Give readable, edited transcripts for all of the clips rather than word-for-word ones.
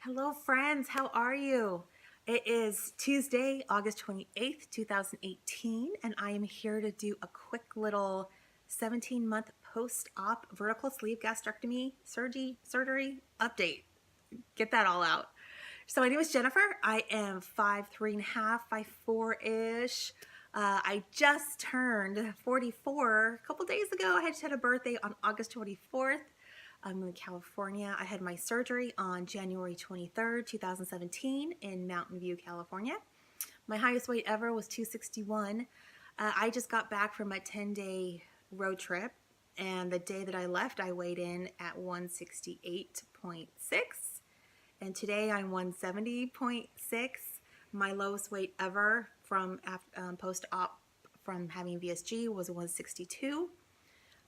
Hello, friends. How are you? It is Tuesday, August 28th, 2018, and I am here to do a quick little 17-month post-op vertical sleeve gastrectomy surgery update. Get that all out. So my name is Jennifer. I am 5'3.5", 5'4"-ish. I just turned 44 a couple days ago. I just had a birthday on August 24th. I'm in California. I had my surgery on January 23rd, 2017 in Mountain View, California. My highest weight ever was 261. I just got back from a 10-day road trip, and the day that I left, I weighed in at 168.6, and today I'm 170.6. My lowest weight ever from post-op from having VSG was 162.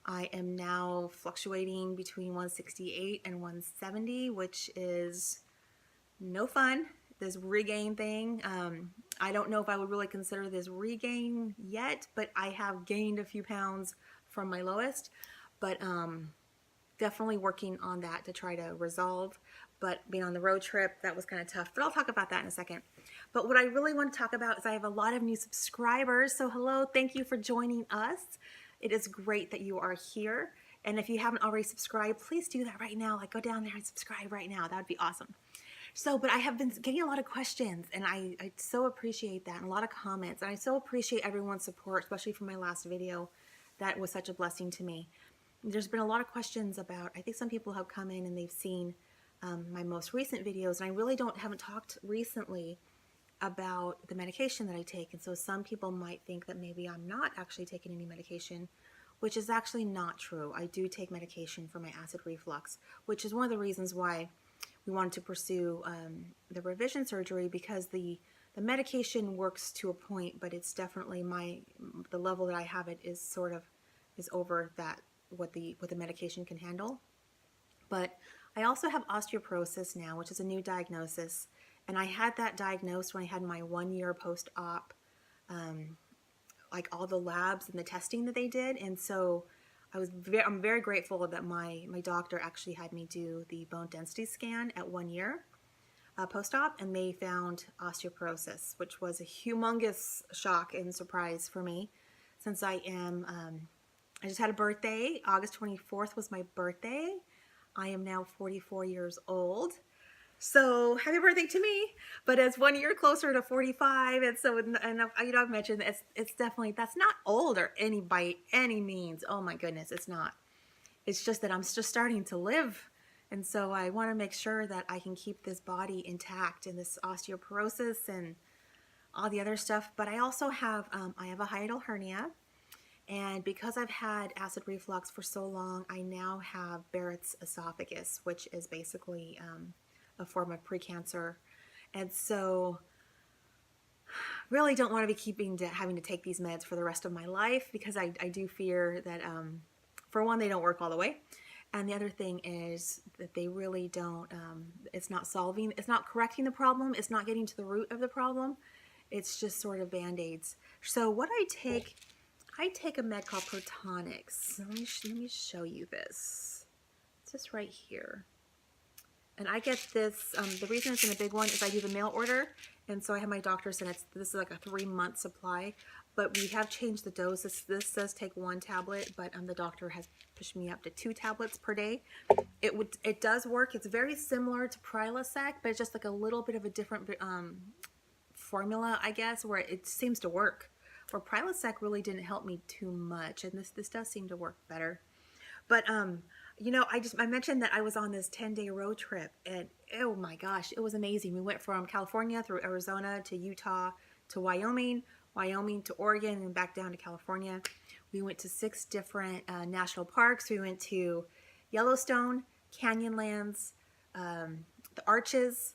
I am now fluctuating between 168 and 170, which is no fun. This regain thing, I don't know if I would really consider this regain yet, but I have gained a few pounds from my lowest, but definitely working on that to try to resolve. But being on the road trip, that was kind of tough, but I'll talk about that in a second. But what I really want to talk about is I have a lot of new subscribers. So hello, thank you for joining us. It is great that you are here. And if you haven't already subscribed, please do that right now. Like, go down there and subscribe right now. That would be awesome. So, but I have been getting a lot of questions, and I so appreciate that, and a lot of comments. And I so appreciate everyone's support, especially for my last video. That was such a blessing to me. There's been a lot of questions about, I think some people have come in and they've seen my most recent videos, and I really haven't talked recently about the medication that I take. And so some people might think that maybe I'm not actually taking any medication, which is actually not true. I do take medication for my acid reflux, which is one of the reasons why we wanted to pursue the revision surgery, because the medication works to a point, but it's definitely the level that I have it is over that what the medication can handle. But I also have osteoporosis now, which is a new diagnosis. And I had that diagnosed when I had my 1 year post-op, like all the labs and the testing that they did. And so I'm very grateful that my doctor actually had me do the bone density scan at 1 year post-op, and they found osteoporosis, which was a humongous shock and surprise for me, since I just had a birthday. August 24th was my birthday. I am now 44 years old. So happy birthday to me, but it's 1 year closer to 45, and so I've mentioned it's definitely, that's not old or by any means. Oh my goodness, it's not. It's just that I'm just starting to live, and so I want to make sure that I can keep this body intact and this osteoporosis and all the other stuff. But I also have I have a hiatal hernia, and because I've had acid reflux for so long, I now have Barrett's esophagus, which is basically a form of precancer. And so really don't want to be having to take these meds for the rest of my life, because I do fear that for one, they don't work all the way, and the other thing is that they really don't, it's not correcting the problem, it's not getting to the root of the problem, it's just sort of band-aids. So what I take a med called Protonix. Let me show you this. It's just right here. And I get this, the reason it's in a big one is I do the mail order, and so I have my doctor send it. This is like a 3-month supply, but we have changed the dose. This says take 1 tablet, but the doctor has pushed me up to 2 tablets per day. It does work. It's very similar to Prilosec, but it's just like a little bit of a different formula, I guess, where it seems to work. Where Prilosec really didn't help me too much, and this does seem to work better. But you know, I mentioned that I was on this 10-day road trip, and oh my gosh, it was amazing. We went from California through Arizona to Utah to Wyoming to Oregon, and back down to California. We went to 6 different national parks. We went to Yellowstone, Canyonlands, the Arches.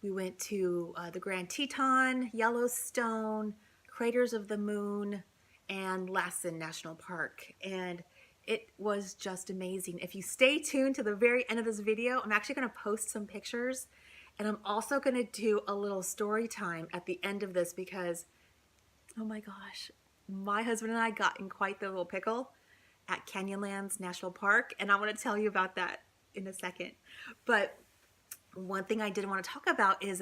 We went to the Grand Teton, Yellowstone, Craters of the Moon, and Lassen National Park. And it was just amazing. If you stay tuned to the very end of this video, I'm actually going to post some pictures, and I'm also going to do a little story time at the end of this, because oh my gosh, my husband and I got in quite the little pickle at Canyonlands National Park, and I want to tell you about that in a second. But One thing I did want to talk about is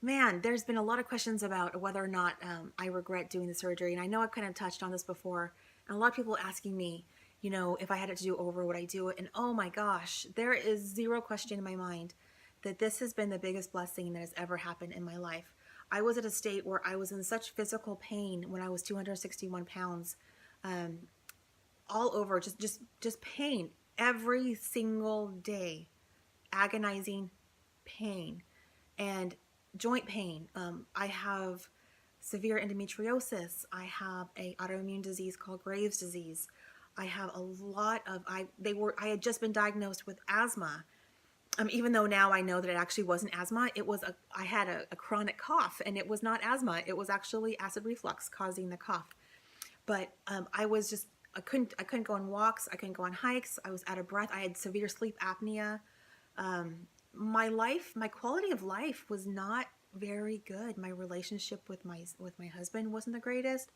man, there's been a lot of questions about whether or not I regret doing the surgery. And I know I've kind of touched on this before. And a lot of people asking me, if I had it to do over, would I do it? And oh my gosh, there is zero question in my mind that this has been the biggest blessing that has ever happened in my life. I was at a state where I was in such physical pain when I was 261 pounds, all over, just pain every single day, agonizing pain and joint pain. I have severe endometriosis. I have a autoimmune disease called Graves' disease. I have a lot of I had just been diagnosed with asthma. Even though now I know that it actually wasn't asthma, I had a chronic cough, and it was not asthma. It was actually acid reflux causing the cough. But I couldn't go on walks. I couldn't go on hikes. I was out of breath. I had severe sleep apnea. My quality of life was not very good. My relationship with my husband wasn't the greatest.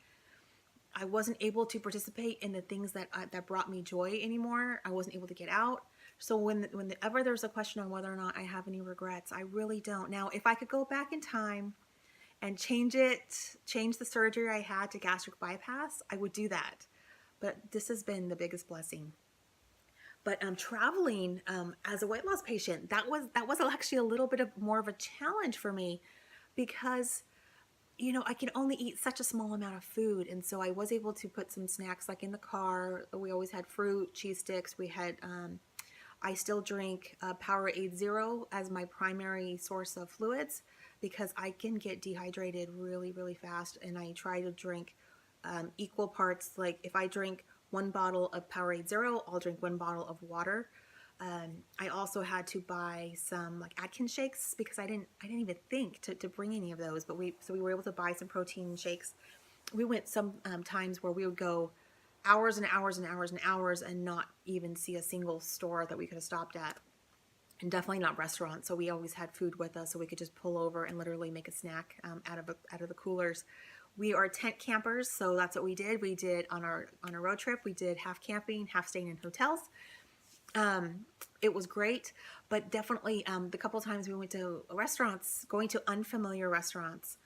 I wasn't able to participate in the things that brought me joy anymore. I wasn't able to get out. So whenever there's a question on whether or not I have any regrets, I really don't. Now, if I could go back in time and change the surgery I had to gastric bypass, I would do that. But this has been the biggest blessing. But traveling as a weight loss patient, that was actually a little bit more of a challenge for me, because I can only eat such a small amount of food, and so I was able to put some snacks like in the car. We always had fruit, cheese sticks. We had I still drink Powerade Zero as my primary source of fluids, because I can get dehydrated really, really fast, and I try to drink equal parts. Like if I drink one bottle of Powerade Zero, I'll drink one bottle of water. I also had to buy some like Atkins shakes, because I didn't even think to bring any of those, but we were able to buy some protein shakes. We went some times where we would go hours and hours and hours and hours and not even see a single store that we could have stopped at, and definitely not restaurants. So we always had food with us, so we could just pull over and literally make a snack out of the coolers. We are tent campers, so that's what we did. We did on our road trip. We did half camping, half staying in hotels. It was great, but definitely the couple of times we went to restaurants, going to unfamiliar restaurants,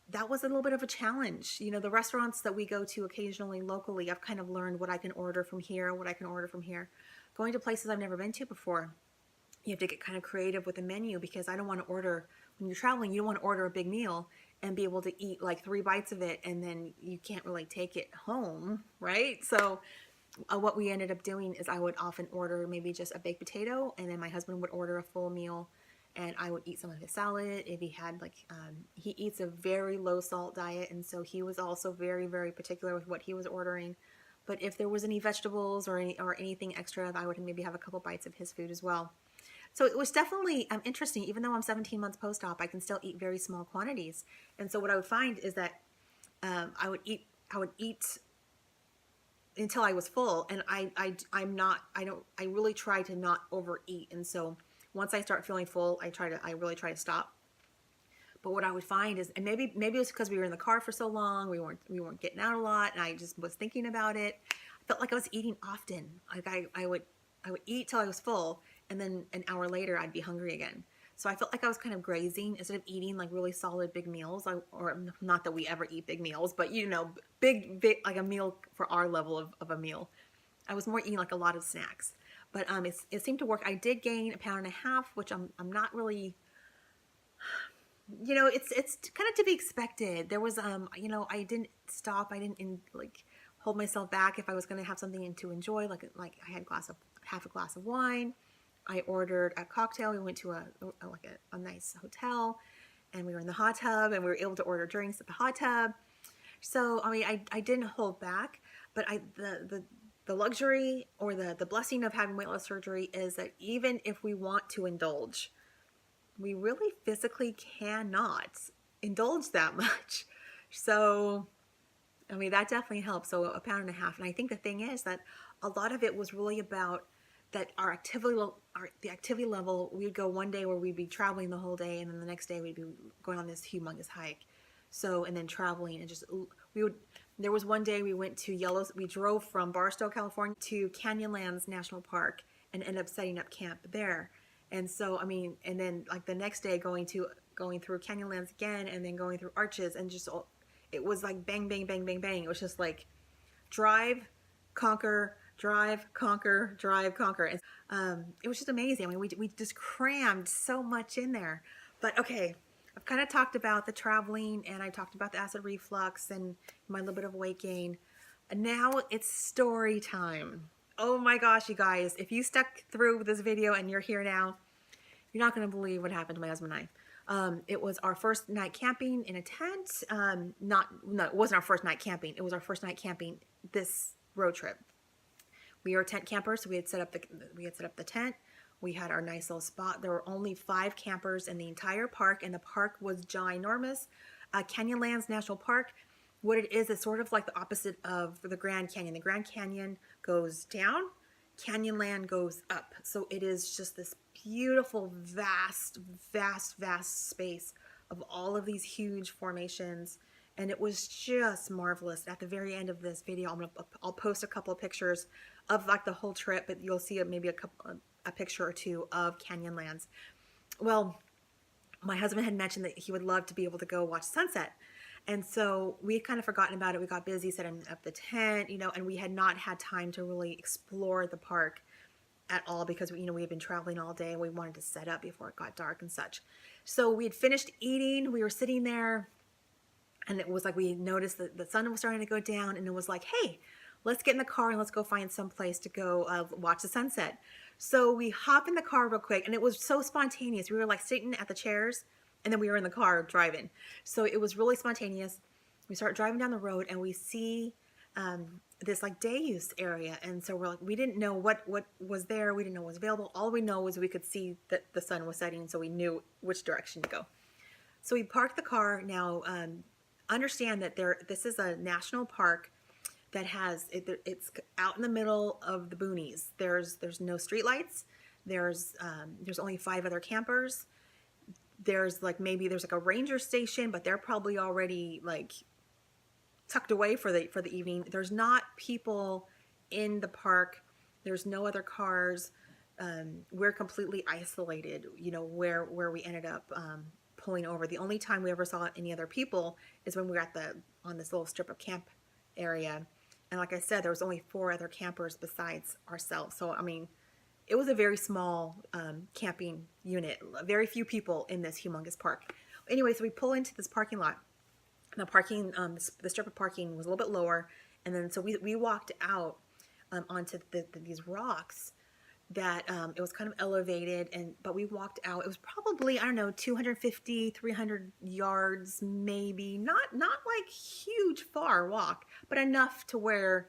that was a little bit of a challenge. The restaurants that we go to occasionally locally, I've kind of learned what I can order from here, what I can order from here. Going to places I've never been to before, you have to get kind of creative with the menu, because I don't want to order, when you're traveling, you don't want to order a big meal and be able to eat like 3 bites of it, and then you can't really take it home, right? So what we ended up doing is I would often order maybe just a baked potato, and then my husband would order a full meal, and I would eat some of his salad. If he had he eats a very low salt diet, and so he was also very, very particular with what he was ordering. But if there was any vegetables or anything extra, I would maybe have a couple bites of his food as well. So it was definitely interesting. Even though I'm 17 months post-op, I can still eat very small quantities. And so what I would find is that I would eat until I was full, and I really try to not overeat. And so once I start feeling full, I really try to stop. But what I would find is, and maybe it was because we were in the car for so long, we weren't getting out a lot, and I just was thinking about it. I felt like I was eating often. Like I would eat till I was full, and then an hour later I'd be hungry again. So I felt like I was kind of grazing instead of eating like really solid big meals. Or not that we ever eat big meals, but big like a meal for our level of a meal. I was more eating like a lot of snacks. But it seemed to work. I did gain 1.5 pounds, which I'm not really. It's kind of to be expected. There was I didn't stop. I didn't hold myself back if I was going to have something to enjoy. Like I had half a glass of wine. I ordered a cocktail. We went to a nice hotel, and we were in the hot tub, and we were able to order drinks at the hot tub. So I didn't hold back, but the luxury or the blessing of having weight loss surgery is that even if we want to indulge, we really physically cannot indulge that much. So that definitely helps. So 1.5 pounds, and I think the thing is that a lot of it was really about that the activity level. We'd go one day where we'd be traveling the whole day, and then the next day we'd be going on this humongous hike. So, and then traveling, and there was one day we went to we drove from Barstow, California to Canyonlands National Park, and ended up setting up camp there. And so, I mean, and then like the next day going through Canyonlands again, and then going through Arches, and just it was like bang, bang, bang, bang, bang. It was just like drive, conquer, drive, conquer, drive, conquer. And it was just amazing. I mean, we just crammed so much in there. But okay, I've kind of talked about the traveling, and I talked about the acid reflux and my little bit of weight gain. And now it's story time. Oh my gosh, you guys, if you stuck through this video and you're here now, you're not going to believe what happened to my husband and I. It was our first night camping in a tent. No, it wasn't our first night camping. It was our first night camping this road trip. We were tent campers, so we had set up the tent. We had our nice little spot. There were only 5 campers in the entire park, and the park was ginormous. Canyonlands National Park, what it is sort of like the opposite of the Grand Canyon. The Grand Canyon goes down, Canyonland goes up. So it is just this beautiful, vast, vast, vast space of all of these huge formations. And it was just marvelous. At the very end of this video, I'll post a couple of pictures of like the whole trip, but you'll see maybe a picture or two of Canyonlands. Well, my husband had mentioned that he would love to be able to go watch sunset. And so we had kind of forgotten about it. We got busy setting up the tent, and we had not had time to really explore the park at all because, we had been traveling all day and we wanted to set up before it got dark and such. So we had finished eating. We were sitting there, and it was like we noticed that the sun was starting to go down, and it was like, hey, let's get in the car and let's go find some place to go watch the sunset. So we hop in the car real quick, and it was so spontaneous. We were like sitting at the chairs, and then we were in the car driving. So it was really spontaneous. We start driving down the road, and we see this like day use area. And so we're like, we didn't know what was there. We didn't know what was available. All we know was we could see that the sun was setting, so we knew which direction to go. So we parked the car. Now, understand that this is a national park that it's out in the middle of the boonies. There's no streetlights. There's only 5 other campers. There's like a ranger station, but they're probably already like tucked away for the evening. There's not people in the park. There's no other cars. We're completely isolated, where we ended up pulling over. The only time we ever saw any other people is when we were on this little strip of camp area. And like I said, there was only 4 other campers besides ourselves. So, I mean, it was a very small camping unit, very few people in this humongous park. Anyway, so we pull into this parking lot. The parking, the strip of parking was a little bit lower. And then so we walked out onto these rocks that it was kind of elevated, but we walked out. It was probably, I don't know, 250, 300 yards, maybe. Not like huge far walk, but enough to where,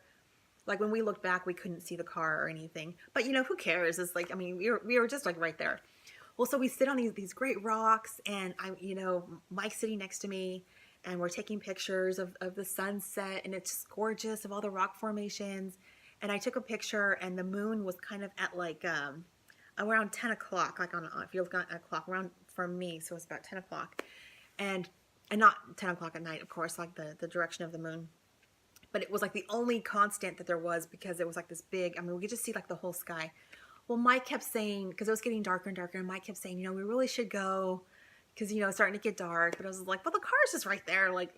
like, when we looked back, we couldn't see the car or anything. But, who cares? It's like, I mean, we were just like right there. Well, so we sit on these great rocks, and Mike's sitting next to me, and we're taking pictures of the sunset, and it's just gorgeous, of all the rock formations. And I took a picture, and the moon was kind of at like around 10 o'clock, like if you look at a clock, around for me, so it's about 10 o'clock. And not 10 o'clock at night, of course, like the direction of the moon. But it was like the only constant that there was, because it was like this big, I mean, we could just see like the whole sky. Well, Mike kept saying, because it was getting darker and darker, and Mike kept saying, we really should go, because, it's starting to get dark. But I was like, well, the car's just right there. Like,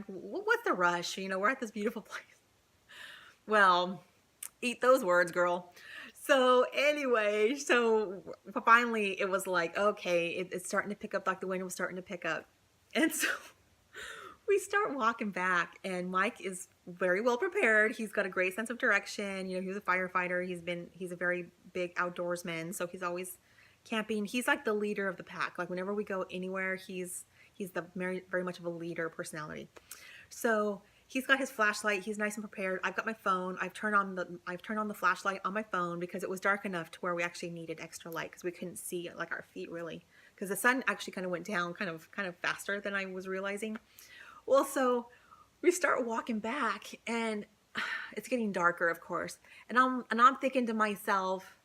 what's the rush? We're at this beautiful place. Well, eat those words, girl. So anyway, so finally it was like, okay, it's starting to pick up, like the wind was starting to pick up. And so we start walking back, and Mike is very well prepared. He's got a great sense of direction. He was a firefighter. He's a very big outdoorsman. So he's always camping. He's like the leader of the pack. Like whenever we go anywhere, he's the very much of a leader personality. So he's got his flashlight. He's nice and prepared. I've got my phone. I've turned on the flashlight on my phone because it was dark enough to where we actually needed extra light, because we couldn't see like our feet really, because the sun actually kind of went down kind of faster than I was realizing. Well, so we start walking back, and it's getting darker, of course. And I'm thinking to myself,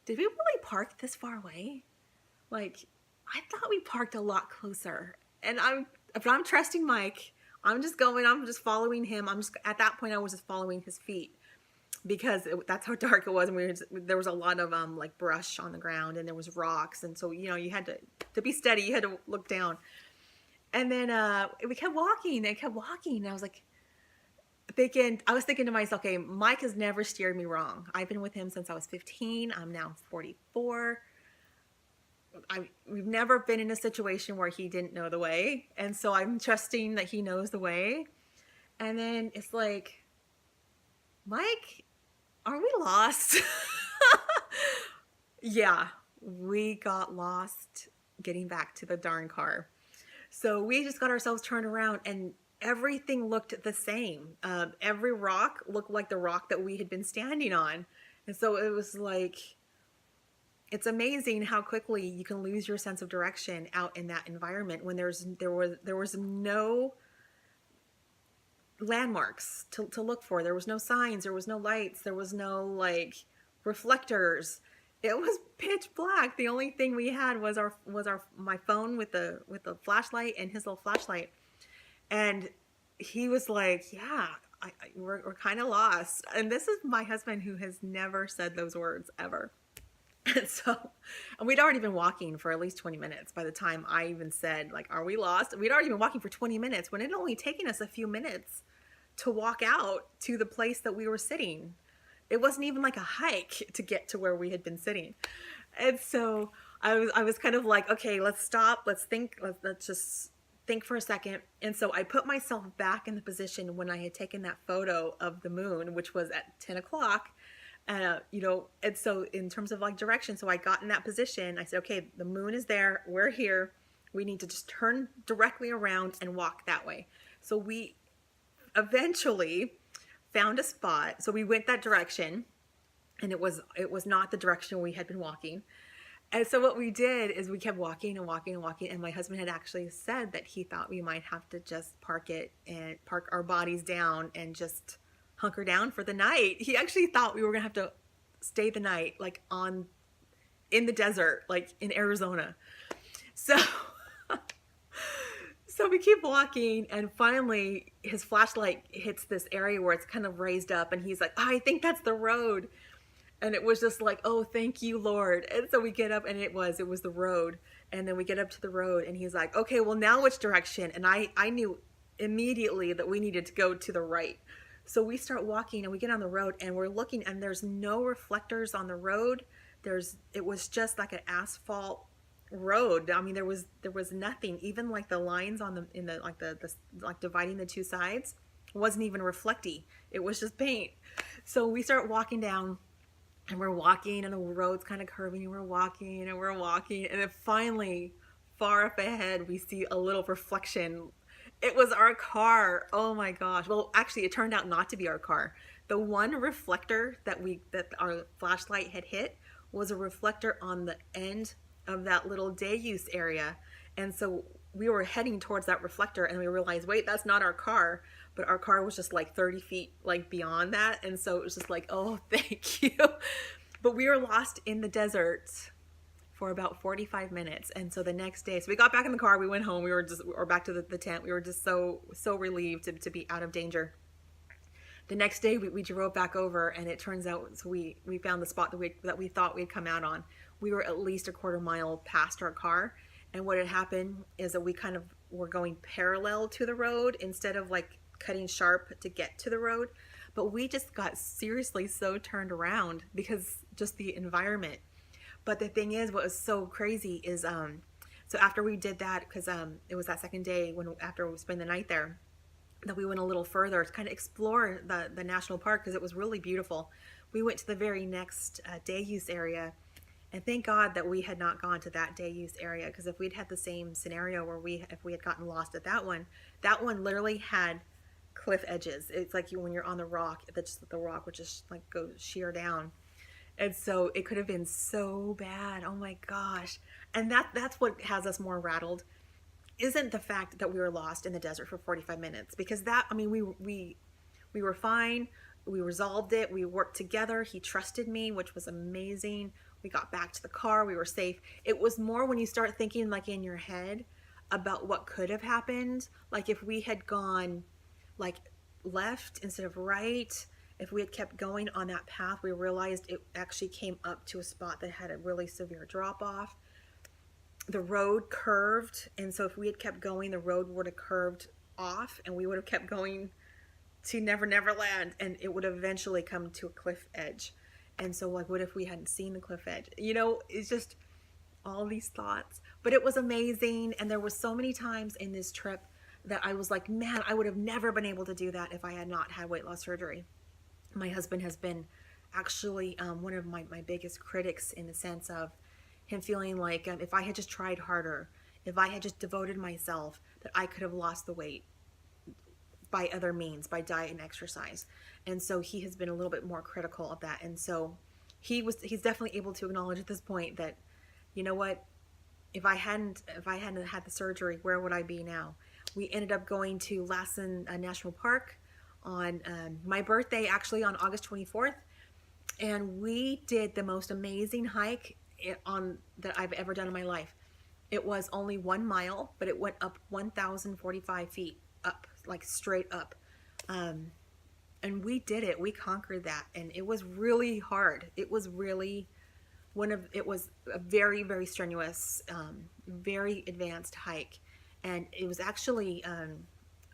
did we really park this far away? Like, I thought we parked a lot closer. And I'm trusting Mike. I'm just following him. At that point, I was just following his feet. because that's how dark it was, and there was a lot of like brush on the ground, and there was rocks, and so you had to be steady. You had to look down, and then we kept walking and kept walking, and I was thinking to myself, okay, Mike has never steered me wrong. I've been with him since I was 15. I'm now 44. We've never been in a situation where he didn't know the way, and so I'm trusting that he knows the way. And then it's like, Mike, are we lost? Yeah, we got lost getting back to the darn car. So we just got ourselves turned around, and everything looked the same. Every rock looked like the rock that we had been standing on. And so it was like, it's amazing how quickly you can lose your sense of direction out in that environment when there was no landmarks to look for. There was no signs, there was no lights, there was no like reflectors. It was pitch black. The only thing we had was my phone with the flashlight and his little flashlight. And he was like, yeah, we're kind of lost. And this is my husband, who has never said those words ever. And we'd already been walking for at least 20 minutes by the time I even said, like, are we lost? We'd already been walking for 20 minutes when it had only taken us a few minutes to walk out to the place that we were sitting. It wasn't even like a hike to get to where we had been sitting. And so I was kind of like, okay, let's stop. Let's think. Let's just think for a second. And so I put myself back in the position when I had taken that photo of the moon, which was at 10 o'clock. And so in terms of like direction, so I got in that position. I said, okay, the moon is there. We're here. We need to just turn directly around and walk that way. So we eventually found a spot. So we went that direction, and it was not the direction we had been walking. And so what we did is we kept walking and walking and walking. And my husband had actually said that he thought we might have to just park our bodies down and just hunker down for the night. He actually thought we were gonna have to stay the night, like in the desert, like in Arizona. So we keep walking, and finally his flashlight hits this area where it's kind of raised up, and he's like, oh, I think that's the road. And it was just like, oh, thank you, Lord. And so we get up, and it was the road. And then we get up to the road, and he's like, okay, well, now which direction? And I knew immediately that we needed to go to the right. So we start walking, and we get on the road, and we're looking, and there's no reflectors on the road. It was just like an asphalt road. I mean, there was nothing. Even like the lines like dividing the two sides wasn't even reflecty. It was just paint. So we start walking down, and we're walking, and the road's kind of curving, and we're walking, and we're walking, and then finally, far up ahead, we see a little reflection. It was our car. Oh my gosh. Well, actually, it turned out not to be our car. The one reflector that our flashlight had hit was a reflector on the end of that little day use area. And so we were heading towards that reflector, and we realized, wait, that's not our car. But our car was just like 30 feet like beyond that. And so it was just like, oh, thank you. But we were lost in the desert for about 45 minutes. And so the next day, so we got back in the car, we went home, we were back to the tent. We were just so relieved to be out of danger. The next day we drove back over, and it turns out, so we found the spot that we thought we'd come out on. We were at least a quarter mile past our car. And what had happened is that we kind of were going parallel to the road instead of like cutting sharp to get to the road. But we just got seriously so turned around because just the environment. But the thing is, what was so crazy is, so after we did that, because it was that second day after we spent the night there, that we went a little further to kind of explore the national park, because it was really beautiful. We went to the very next day use area, and thank God that we had not gone to that day use area, because if we'd had the same scenario where if we had gotten lost at that one literally had cliff edges. It's like when you're on the rock, the rock would just like go sheer down. And so it could have been so bad. Oh my gosh. And that's what has us more rattled, isn't the fact that we were lost in the desert for 45 minutes. Because we were fine. We resolved it. We worked together. He trusted me, which was amazing. We got back to the car. We were safe. It was more when you start thinking like in your head about what could have happened. Like if we had gone like left instead of right, if we had kept going on that path, we realized it actually came up to a spot that had a really severe drop off. The road curved, and so if we had kept going, the road would have curved off, and we would have kept going to Never Never Land, and it would eventually come to a cliff edge. And so, like, what if we hadn't seen the cliff edge? You know, it's just all these thoughts. But it was amazing, and there were so many times in this trip that I was like, man, I would have never been able to do that if I had not had weight loss surgery. My husband has been actually one of my biggest critics, in the sense of him feeling like if I had just tried harder, if I had just devoted myself, that I could have lost the weight by other means, by diet and exercise. And so he has been a little bit more critical of that. And so he's definitely able to acknowledge at this point that, you know what, if I hadn't had the surgery, where would I be now? We ended up going to Lassen National Park on my birthday, actually on August 24th. And we did the most amazing hike that I've ever done in my life. It was only 1 mile, but it went up 1,045 feet up, like straight up. And we did it. We conquered that. And it was really hard. It was really it was a very, very strenuous, very advanced hike. And it was actually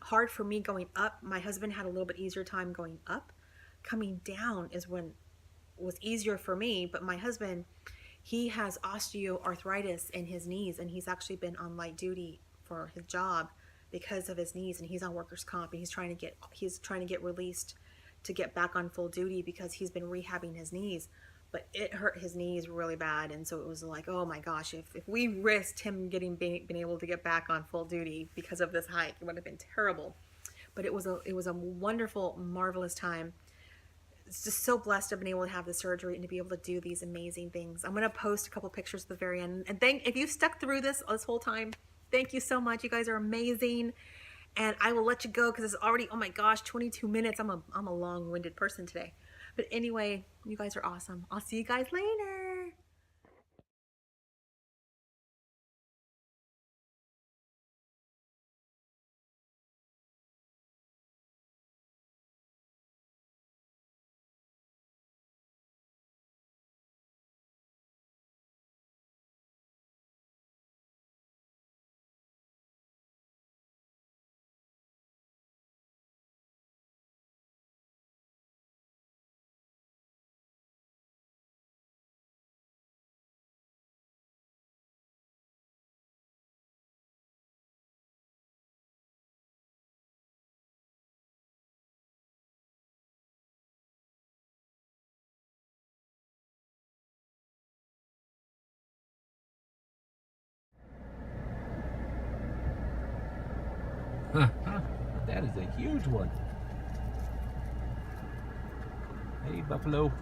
hard for me going up. My husband had a little bit easier time going up. Coming down was easier for me, but my husband, he has osteoarthritis in his knees, and he's actually been on light duty for his job because of his knees, and he's on workers' comp, and he's trying to get released to get back on full duty because he's been rehabbing his knees, but it hurt his knees really bad. And so it was like, oh my gosh, if we risked him being able to get back on full duty because of this hike, it would have been terrible. But it was a wonderful, marvelous time. It's just so blessed to have been able to have the surgery and to be able to do these amazing things. I'm going to post a couple pictures at the very end. And if you stuck through this whole time, thank you so much. You guys are amazing. And I will let you go because it's already, oh my gosh, 22 minutes. I'm a long-winded person today. But anyway, you guys are awesome. I'll see you guys later. That is a huge one. Hey, buffalo.